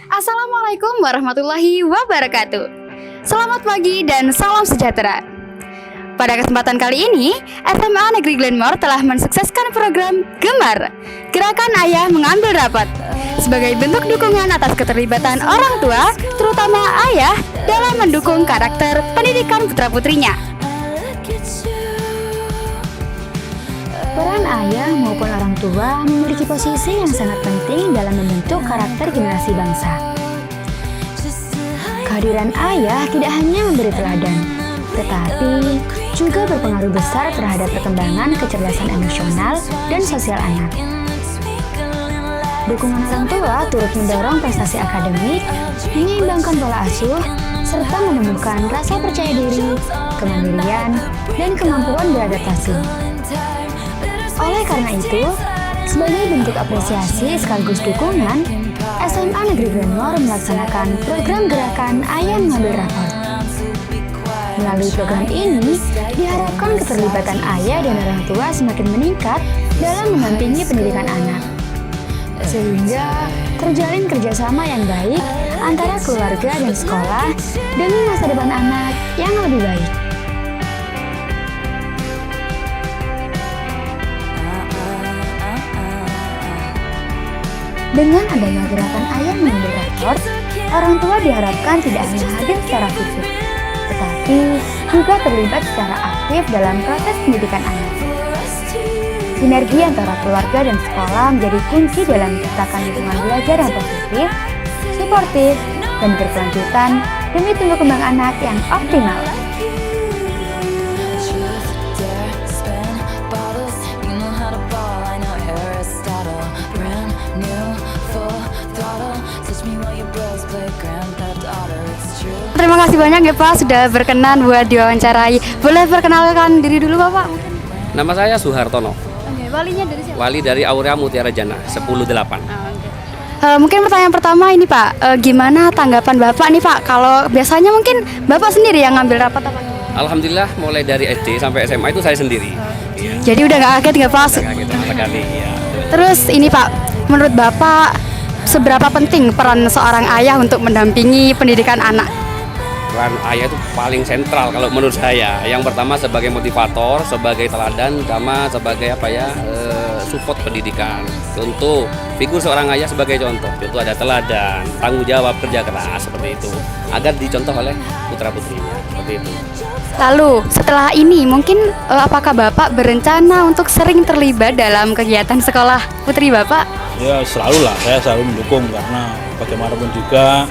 Assalamualaikum warahmatullahi wabarakatuh. Selamat pagi dan salam sejahtera. Pada kesempatan kali ini, SMA Negeri Glenmore telah mensukseskan program Gemar, Gerakan Ayah Mengambil Rapot, sebagai bentuk dukungan atas keterlibatan orang tua, terutama ayah, dalam mendukung karakter pendidikan putra-putrinya. Peran ayah maupun orang tua memiliki posisi yang sangat penting dalam membentuk karakter generasi bangsa. Kehadiran ayah tidak hanya memberi teladan, tetapi juga berpengaruh besar terhadap perkembangan kecerdasan emosional dan sosial anak. Dukungan orang tua turut mendorong prestasi akademik, menyeimbangkan pola asuh, serta menumbuhkan rasa percaya diri, kemandirian, dan kemampuan beradaptasi. Oleh karena itu, sebagai bentuk apresiasi sekaligus dukungan, SMA Negeri Glenmore melaksanakan program gerakan Ayah Mengambil Rapot. Melalui program ini, diharapkan keterlibatan ayah dan orang tua semakin meningkat dalam mendampingi pendidikan anak, sehingga terjalin kerjasama yang baik antara keluarga dan sekolah demi masa depan anak yang lebih baik. Dengan adanya gerakan Ayah Mengambil Rapot, orang tua diharapkan tidak hanya hadir secara fisik, tetapi juga terlibat secara aktif dalam proses pendidikan anak. Sinergi antara keluarga dan sekolah menjadi kunci dalam menciptakan lingkungan belajar yang positif, suportif, dan berkelanjutan demi tumbuh kembang anak yang optimal. Terima kasih banyak ya Pak sudah berkenan buat diwawancarai. Boleh perkenalkan diri dulu Bapak? Nama saya Suhartono, Walinya dari siapa? wali dari Aurea Mutiara Jana 108. Mungkin pertanyaan pertama ini Pak, gimana tanggapan Bapak nih Pak? Kalau biasanya mungkin Bapak sendiri yang ngambil rapat apa? Alhamdulillah mulai dari SD sampai SMA itu saya sendiri. Jadi udah nggak kaget nggak Pak? Kaget sekali ya. Terus ini Pak, menurut Bapak seberapa penting peran seorang ayah untuk mendampingi pendidikan anak? Peran ayah itu paling sentral kalau menurut saya. Yang pertama sebagai motivator, sebagai teladan, sama sebagai support pendidikan. Contoh, figur seorang ayah sebagai contoh. Contoh ada teladan, tanggung jawab, kerja keras seperti itu. Agar dicontoh oleh putra-putrinya seperti itu. Lalu setelah ini mungkin apakah Bapak berencana untuk sering terlibat dalam kegiatan sekolah putri Bapak? Ya selalu lah, saya selalu mendukung karena bagaimanapun juga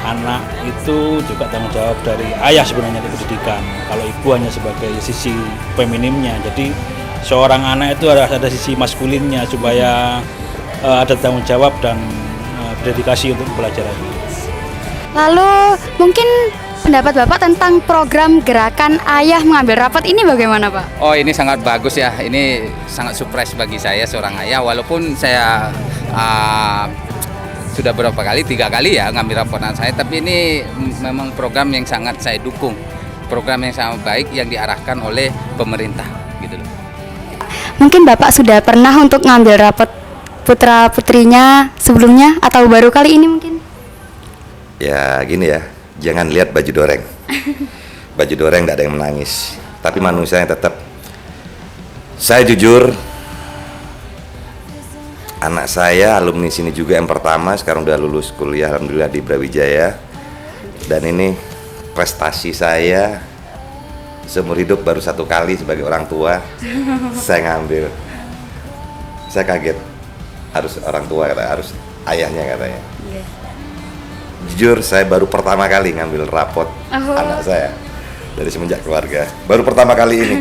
anak itu juga tanggung jawab dari ayah sebenarnya di pendidikan. Kalau ibu hanya sebagai sisi feminimnya, jadi seorang anak itu ada sisi maskulinnya supaya ada tanggung jawab dan dedikasi untuk pelajaran. Lalu mungkin pendapat Bapak tentang program gerakan Ayah Mengambil Rapot ini bagaimana Pak? Oh ini sangat bagus ya, ini sangat surprise bagi saya seorang ayah. Walaupun saya sudah berapa kali, 3 kali ya ngambil rapotan saya, tapi ini memang program yang sangat saya dukung. Program yang sangat baik yang diarahkan oleh pemerintah gitu loh. Mungkin Bapak sudah pernah untuk ngambil rapot putra-putrinya sebelumnya atau baru kali ini mungkin? Ya gini ya, jangan lihat baju doreng. Baju doreng tidak ada yang menangis, tapi manusia yang tetap. Saya jujur, anak saya alumni sini juga yang pertama, sekarang udah lulus kuliah alhamdulillah di Brawijaya. Dan ini prestasi saya seumur hidup baru 1 kali sebagai orang tua saya ngambil. Saya kaget, harus orang tua harus ayahnya katanya. Jujur saya baru pertama kali ngambil rapot anak saya dari semenjak keluarga, baru pertama kali ini.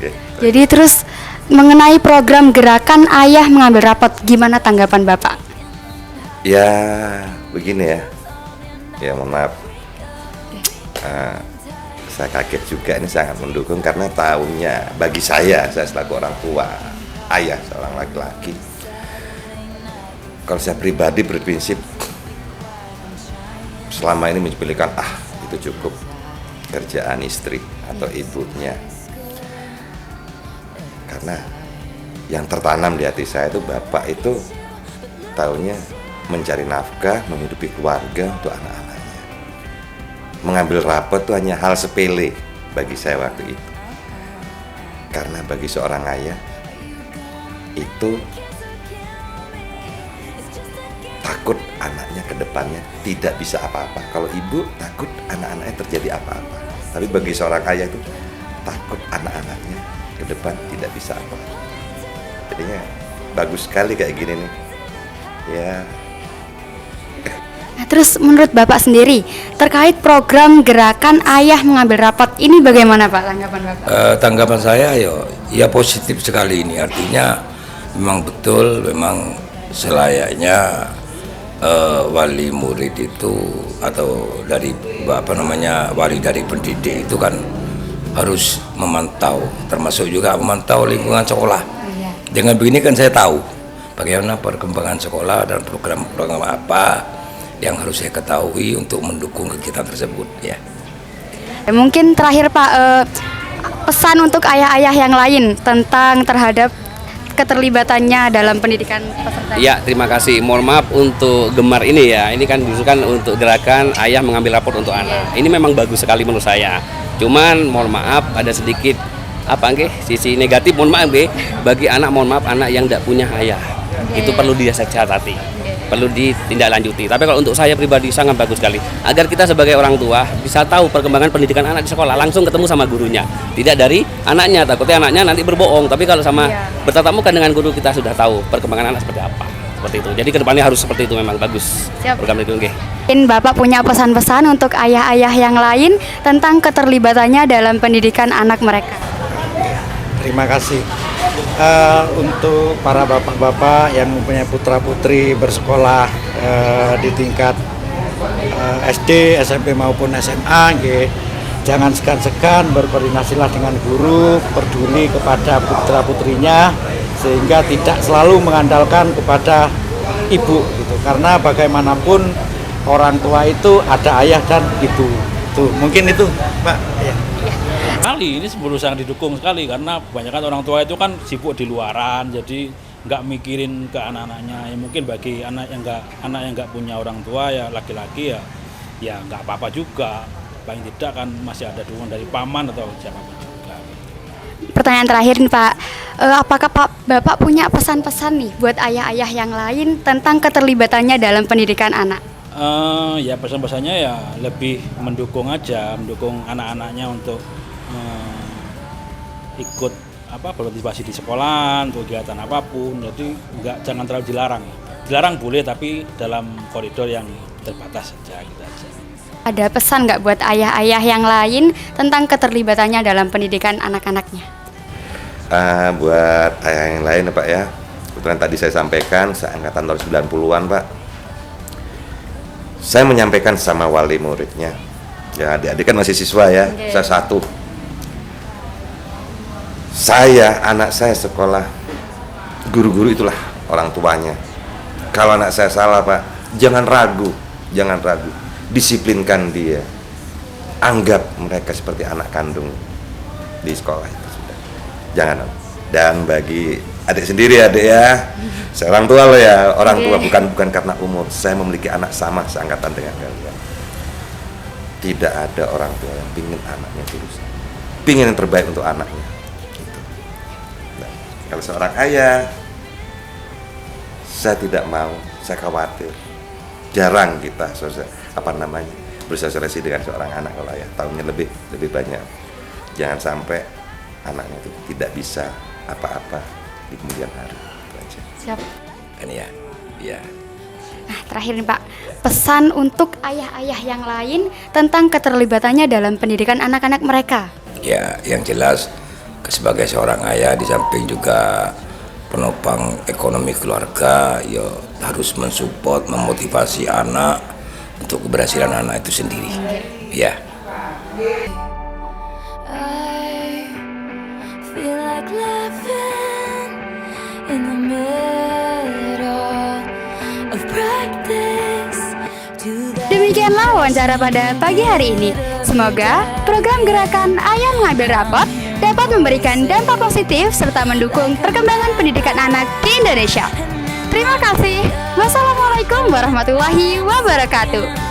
Okay. Jadi terus mengenai program gerakan Ayah Mengambil Rapot, gimana tanggapan Bapak? Ya begini ya, ya mohon maaf, saya kaget juga, ini sangat mendukung karena tahunnya bagi saya selaku orang tua, ayah seorang laki-laki, kalau saya pribadi berprinsip selama ini menyepelekan itu cukup kerjaan istri atau ibunya, karena yang tertanam di hati saya itu bapak itu tahunya mencari nafkah, menghidupi keluarga untuk anak-anaknya. Mengambil rapot itu hanya hal sepele bagi saya waktu itu. Karena bagi seorang ayah itu takut anaknya ke depannya tidak bisa apa-apa. Kalau ibu takut anak-anaknya terjadi apa-apa. Tapi bagi seorang ayah itu takut anak-anaknya ke depan tidak bisa apa-apa. Jadinya bagus sekali kayak gini nih. Ya. Nah, terus menurut Bapak sendiri terkait program gerakan ayah mengambil rapot ini bagaimana Pak tanggapan Bapak? Tanggapan saya ya positif sekali ini, artinya memang betul, memang selayaknya wali murid itu atau dari wali dari pendidik itu kan harus memantau, termasuk juga memantau lingkungan sekolah. Dengan begini kan saya tahu bagaimana perkembangan sekolah dan program-program apa yang harus saya ketahui untuk mendukung kegiatan tersebut ya. Mungkin terakhir Pak, pesan untuk ayah-ayah yang lain tentang terhadap keterlibatannya dalam pendidikan peserta. Ya, terima kasih. Mohon maaf untuk Gemar ini ya. Ini kan disuruhkan untuk gerakan ayah mengambil rapor untuk anak. Ini memang bagus sekali menurut saya. Cuman mohon maaf ada sedikit sisi negatif, mohon maaf bagi anak, mohon maaf anak yang tidak punya ayah. Itu perlu dicatati. Perlu ditindaklanjuti. Tapi kalau untuk saya pribadi sangat bagus sekali agar kita sebagai orang tua bisa tahu perkembangan pendidikan anak di sekolah, langsung ketemu sama gurunya, tidak dari anaknya. Takutnya anaknya nanti berbohong, tapi kalau sama bertatap muka dengan guru kita sudah tahu perkembangan anak seperti apa, seperti itu. Jadi kedepannya harus seperti itu, memang bagus. Siap. Program itu. Mungkin Bapak punya pesan-pesan untuk ayah-ayah yang lain tentang keterlibatannya dalam pendidikan anak mereka. Terima kasih. Untuk para bapak-bapak yang mempunyai putra-putri bersekolah di tingkat SD, SMP maupun SMA, jangan segan-segan berkoordinasilah dengan guru, peduli kepada putra-putrinya sehingga tidak selalu mengandalkan kepada ibu gitu. Karena bagaimanapun orang tua itu ada ayah dan ibu. Tuh, mungkin itu, Pak. Ya. Sekali ini berusaha didukung sekali karena kebanyakan orang tua itu kan sibuk di luaran, jadi nggak mikirin ke anak-anaknya. Ya mungkin bagi anak yang nggak punya orang tua ya laki-laki ya nggak apa-apa juga, paling tidak kan masih ada dukungan dari paman atau siapapun juga. Pertanyaan terakhir nih Pak, apakah Bapak punya pesan-pesan nih buat ayah-ayah yang lain tentang keterlibatannya dalam pendidikan anak? Ya pesan-pesannya ya lebih mendukung anak-anaknya untuk ikut partisipasi di sekolah untuk kegiatan apapun. Jadi jangan terlalu dilarang boleh, tapi dalam koridor yang terbatas saja gitu aja. Ada pesan nggak buat ayah-ayah yang lain tentang keterlibatannya dalam pendidikan anak-anaknya? Buat ayah yang lain Pak ya, kebetulan tadi saya sampaikan seangkatan tahun 90-an Pak, saya menyampaikan sama wali muridnya, ya adik-adik kan masih siswa ya, saya satu. Anak saya sekolah, guru-guru itulah orang tuanya. Kalau anak saya salah Pak, jangan ragu, disiplinkan dia. Anggap mereka seperti anak kandung di sekolah itu sudah. Jangan. Dan bagi adik sendiri ya, saya orang tua loh ya, orang tua bukan karena umur. Saya memiliki anak sama seangkatan dengan kalian. Tidak ada orang tua yang pingin anaknya lulus, pingin yang terbaik untuk anaknya. Kalau seorang ayah, saya tidak mau, saya khawatir. Jarang kita bersosialisasi dengan seorang anak kalau ayah tahunnya lebih banyak. Jangan sampai anaknya itu tidak bisa apa-apa di kemudian hari. Siap. Kan ya. Nah, terakhir nih Pak, pesan untuk ayah-ayah yang lain tentang keterlibatannya dalam pendidikan anak-anak mereka. Ya, yang jelas sebagai seorang ayah di samping juga penopang ekonomi keluarga, ya harus mensupport, memotivasi anak untuk keberhasilan anak itu sendiri. Ya. Demikianlah wawancara pada pagi hari ini. Semoga program gerakan Ayah Mengambil Rapot dapat memberikan dampak positif serta mendukung perkembangan pendidikan anak di Indonesia. Terima kasih. Wassalamualaikum warahmatullahi wabarakatuh.